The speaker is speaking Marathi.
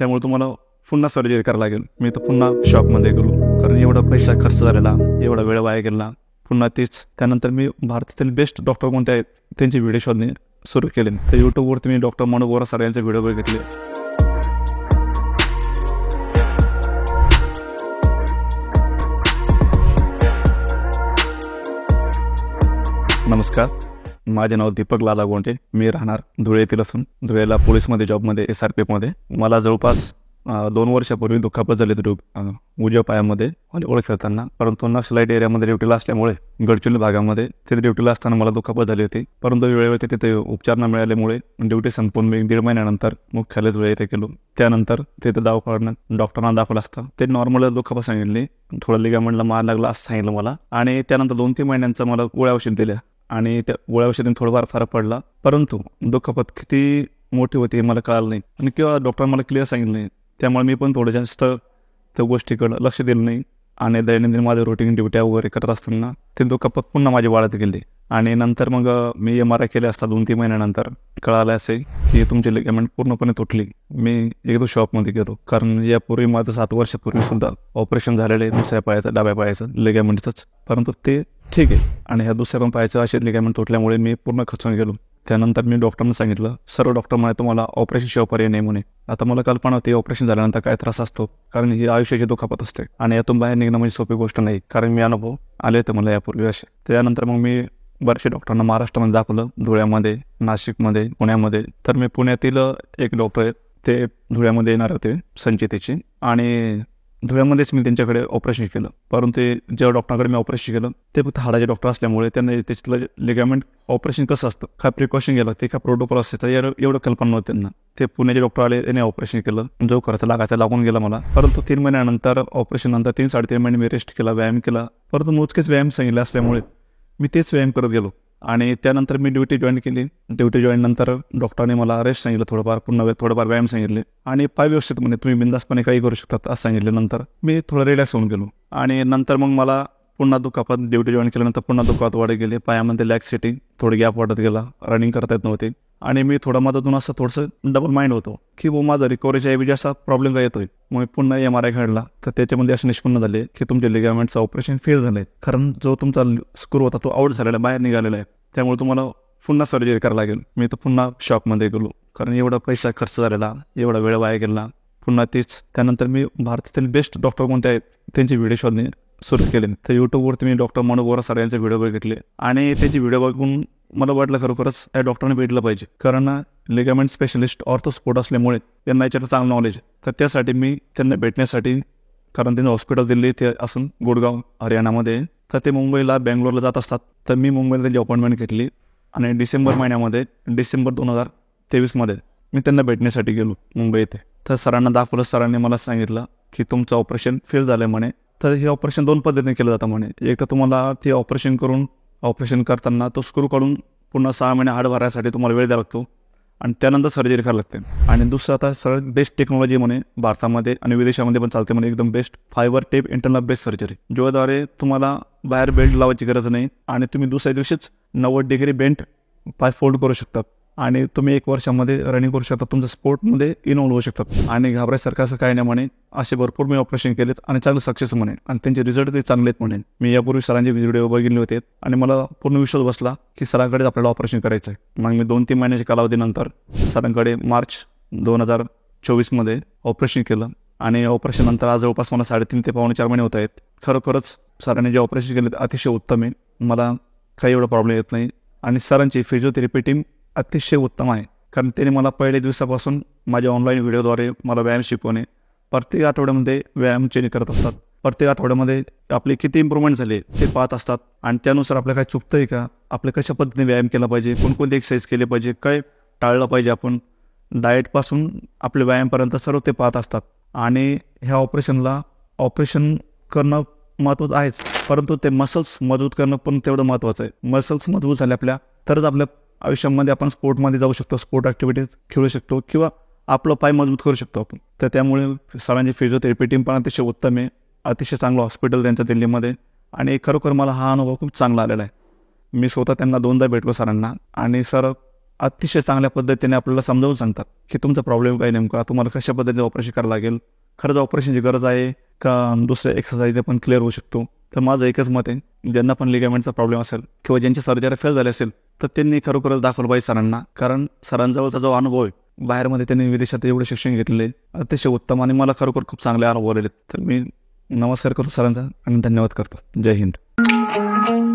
त्यामुळे तुम्हाला पुन्हा सर्जरी करायला लागेल. मी तर पुन्हा शॉकमध्ये गेलो, कारण एवढा पैसा खर्च झालेला, एवढा वेळ वाया गेला. पुन्हा तेच. त्यानंतर मी भारतातील बेस्ट डॉक्टर कोणते आहेत त्यांचे व्हिडिओ शोधणे सुरू केले. तर यूट्यूबवरती मी डॉक्टर मनोज बोरा सर यांचे व्हिडिओ बघितले. नमस्कार, माझे नाव दीपक लाला गोंटे. मी राहणार धुळे येथील असून धुळेला पोलीसमध्ये जॉबमध्ये SRPFमध्ये. मला जवळपास 2 वर्षापूर्वी दुखापत झाली होती उजव्या पायामध्ये आणि ओळख करताना, परंतु नक्षलाईट एरियामध्ये ड्युटीला असल्यामुळे गडचिरोली भागामध्ये तिथे ड्युटीला असताना मला दुखापत झाली होती. परंतु वेळेवर तिथे उपचार न मिळाल्यामुळे ड्युटी संपून मी 1.5 महिन्यानंतर मुख्यालय धुळे येथे गेलो. त्यानंतर तिथे दवाखान्यात डॉक्टरांना दाखवलं असतं. ते नॉर्मल दुखापत सांगितली, थोडं लिगामेंटला मार लागला असं सांगितलं मला. आणि त्यानंतर 2-3 महिन्यांचा मला गोळ्या औषध दिल्या आणि त्या गोळ्या औषधाने थोडाफार फरक पडला. परंतु दुखापत किती मोठी होती हे मला कळालं नाही आणि किंवा डॉक्टर मला क्लिअर सांगितलं नाही. त्यामुळे मी पण थोडं जास्त त्या गोष्टीकडं लक्ष दिलं नाही आणि दैनंदिन माझं रुटीन ड्युट्या वगैरे करत असताना ते दुखापत पुन्हा माझी वाढत गेली. आणि नंतर मग मी MRI केले असता 2-3 महिन्यानंतर कळालं असे की तुमची लिगामेंट पूर्णपणे तुटली. मी एकदम शॉपमध्ये गेलो, कारण यापूर्वी माझं 7 वर्षापूर्वी सुद्धा ऑपरेशन झालेलं आहे दुसऱ्या पायाचं, डाव्या पायाचं लिगामेंटचंच. परंतु ते ठीक आहे. आणि ह्या दुसऱ्या पण पायाचं असे लिगामेंट तुटल्यामुळे मी पूर्ण खचून गेलो. त्यानंतर मी डॉक्टरना सांगितलं, सर्व डॉक्टर म्हणे तुम्हाला ऑपरेशन शिवाय पर्याय नाही म्हणे. आता मला कल्पना होती ऑपरेशन झाल्यानंतर काय त्रास असतो, कारण ही आयुष्याची दुखापत असते आणि यातून बाहेर निघणं म्हणजे सोपी गोष्ट नाही, कारण मी अनुभव आले होते मला यापूर्वी असे. त्यानंतर मग मी बरेचसे डॉक्टरांना महाराष्ट्रामध्ये दाखवलं, धुळ्यामध्ये, नाशिकमध्ये, पुण्यामध्ये. तर मी पुण्यातील एक डॉक्टर आहेत, ते धुळ्यामध्ये येणार होते संचितेची, आणि धुळ्यामध्येच मी त्यांच्याकडे ऑपरेशन केलं. परंतु जेव्हा डॉक्टरांकडे मी ऑपरेशन केलं ते फक्त हाडाचे डॉक्टर असल्यामुळे त्यांना त्याच्यातलं लिगामेंट ऑपरेशन कसं असतं, काय प्रिकॉशन घ्यायला, ते काय प्रोटोकॉल असतं एवढं कल्पना नव्हतं त्यांना. ते पुण्याचे डॉक्टर आले, त्यांनी ऑपरेशन केलं. जो खर्च लागायचा लागून गेला मला. परंतु 3 महिन्यानंतर ऑपरेशन नंतर 3-3.5 महिने मी रेस्ट केला, व्यायाम केला. परंतु मोजकेच व्यायाम सांगितले असल्यामुळे मी तेच व्यायाम करत गेलो. आणि त्यानंतर मी ड्युटी जॉईन केली. ड्युटी जॉईन नंतर डॉक्टरांनी मला रेस्ट सांगितलं, थोडंफार व्यायाम सांगितले आणि पाय व्यवस्थित म्हणे तुम्ही बिंदासपणे काही करू शकतात असं सांगितल्यानंतर मी थोडं रिलॅक्स होऊन गेलो. आणि नंतर मग मला पुन्हा दुखापत, ड्युटी जॉईन केल्यानंतर पुन्हा दुखापत वाढत गेले. पायामध्ये लॅक्सिटी, थोडी गॅप वाढत गेला, रनिंग करता येत नव्हते. आणि मी थोडा मधातून असं थोडंसं डबल माइंड होतो की माझा रिकव्हरीच्या ऐवजी असा प्रॉब्लेम काय येतोय. मग पुन्हा MRI काढला तर त्याच्यामध्ये असं निष्पन्न झाले की तुमचे लिगामेंटचं ऑपरेशन फेल झालं आहे, कारण जो तुमचा स्क्रू होता तो आउट झालेला, बाहेर निघालेला आहे. त्यामुळे तुम्हाला पुन्हा सर्जरी करायला लागेल. मी तर पुन्हा शॉकमध्ये गेलो, कारण एवढा पैसा खर्च झालेला, एवढा वेळ वाया गेला. पुन्हा तेच. त्यानंतर मी भारतातील बेस्ट डॉक्टर कोणते आहेत त्यांचे व्हिडिओ शोधणे सुरू केले. तर यूट्यूबवरती मी डॉक्टर मनोज बोरा सर यांचे व्हिडिओ बघितले आणि त्याचे व्हिडिओ बघून मला वाटलं खरोखरच या डॉक्टरने भेटलं पाहिजे, कारण लिगामेंट स्पेशलिस्ट ऑर्थोस्पोर्ट असल्यामुळे त्यांना याच्यात चांगलं नॉलेज. तर त्यासाठी मी त्यांना भेटण्यासाठी, कारण त्यांचं हॉस्पिटल दिल्ली इथे असून गुडगाव हरियाणामध्ये, तर ते मुंबईला, बेंगलोरला जात असतात. तर मी मुंबईला त्यांची अपॉइंटमेंट घेतली आणि डिसेंबर 2023मध्ये मी त्यांना भेटण्यासाठी गेलो मुंबई येथे. तर सरांना दाखवलं. सरांनी मला सांगितलं की तुमचं ऑपरेशन फेल झालं म्हणे. तर हे ऑपरेशन 2 पद्धतीने केलं जातं म्हणे. एक तर तुम्हाला ते ऑपरेशन करताना तो स्क्रू काढून पुन्हा 6 महिने हाड भरायसाठी तुम्हाला वेळ द्यावा लागतो आणि त्यानंतर सर्जरी करायला लागते. आणि दुसरं आता सगळ्यात बेस्ट टेक्नॉलॉजी म्हणे भारतामध्ये आणि विदेशामध्ये पण चालते म्हणे, एकदम best fibre tape internal best surgery, ज्याद्वारे तुम्हाला बाहेर बेल्ट लावायची गरज नाही आणि तुम्ही दुसऱ्या दिवशीच 90 डिग्री बेंट पाय फोल्ड करू शकतात आणि तुम्ही 1 वर्षामध्ये रनिंग करू शकता, तुमच्या स्पोर्टमध्ये इन्व्हॉल्व होऊ शकतात. आणि घाबरायसारखं असं काही नाही म्हणे. असे भरपूर मी ऑपरेशन केलेत आणि चांगलं सक्सेस म्हणे आणि त्यांचे रिझल्ट ते चांगले आहेत म्हणे. मी यापूर्वी सरांचे व्हिडिओ बघितले होते आणि मला पूर्ण विश्वास बसला की सरांकडेच आपल्याला ऑपरेशन करायचं आहे. मग मी 2-3 महिन्याच्या कालावधीनंतर सरांकडे मार्च 2024मध्ये ऑपरेशन केलं आणि ऑपरेशन नंतर आज जवळपास मला 3.5 ते 4 महिने होत आहेत. खरोखरच सरांनी जे ऑपरेशन केले अतिशय उत्तम आहे, मला काही एवढा प्रॉब्लेम येत नाही. आणि सरांची फिजिओथेरपी टीम अतिशय उत्तम आहे, कारण त्यांनी मला पहिल्या दिवसापासून माझ्या ऑनलाईन व्हिडिओद्वारे मला व्यायाम शिकवणे, प्रत्येक आठवड्यामध्ये व्यायाम चेंज करत असतात. प्रत्येक आठवड्यामध्ये आपली किती इम्प्रूव्हमेंट झाली ते पाहत असतात आणि त्यानुसार आपल्याला काय चुकतं आहे का, आपल्या कशा पद्धतीने व्यायाम केला पाहिजे, कोणकोणते एक्सरसाइज केले पाहिजे, काय टाळलं पाहिजे आपण, डाएटपासून आपल्या व्यायामपर्यंत सर्व ते पाहत असतात. आणि ह्या ऑपरेशन करणं महत्त्वाचं आहेच, परंतु ते मसल्स मजबूत करणं पण तेवढं महत्त्वाचं आहे. मसल्स मजबूत झाले आपल्या तरच आपल्या आयुष्यामध्ये आपण स्पोर्टमध्ये जाऊ शकतो, स्पोर्ट ॲक्टिव्हिटीज खेळू शकतो किंवा आपलं पाय मजबूत करू शकतो आपण. तर त्यामुळे सरांची फिजिओथेरपी टीम पण अतिशय उत्तम आहे, अतिशय चांगलं हॉस्पिटल त्यांच्या दिल्लीमध्ये. आणि खरोखर मला हा अनुभव खूप चांगला आलेला आहे. मी स्वतः त्यांना 2दा भेटलो सरांना आणि सर अतिशय चांगल्या पद्धतीने आपल्याला समजावून सांगतात की तुमचा प्रॉब्लेम काय नेमका, तुम्हाला कशा पद्धतीने ऑपरेशन करावं लागेल, खरंच ऑपरेशनची गरज आहे का दुसऱ्या एक्सरसाइज पण क्लिअर होऊ शकतो. तर माझं एकच मत आहे, ज्यांना पण लिगामेंटचा प्रॉब्लेम असेल किंवा ज्यांची सर्जरी फेल झाली असेल तर त्यांनी खरोखरच दाखवलं पाहिजे सरांना. कारण सरांजवळचा जो अनुभव आहे, बाहेरमध्ये त्यांनी विदेशात एवढे शिक्षण घेतलेले अतिशय उत्तम आणि मला खरोखर खूप चांगले अनुभव आलेले. तर मी नमस्कार करतो सरांचा आणि धन्यवाद करतो. जय हिंद.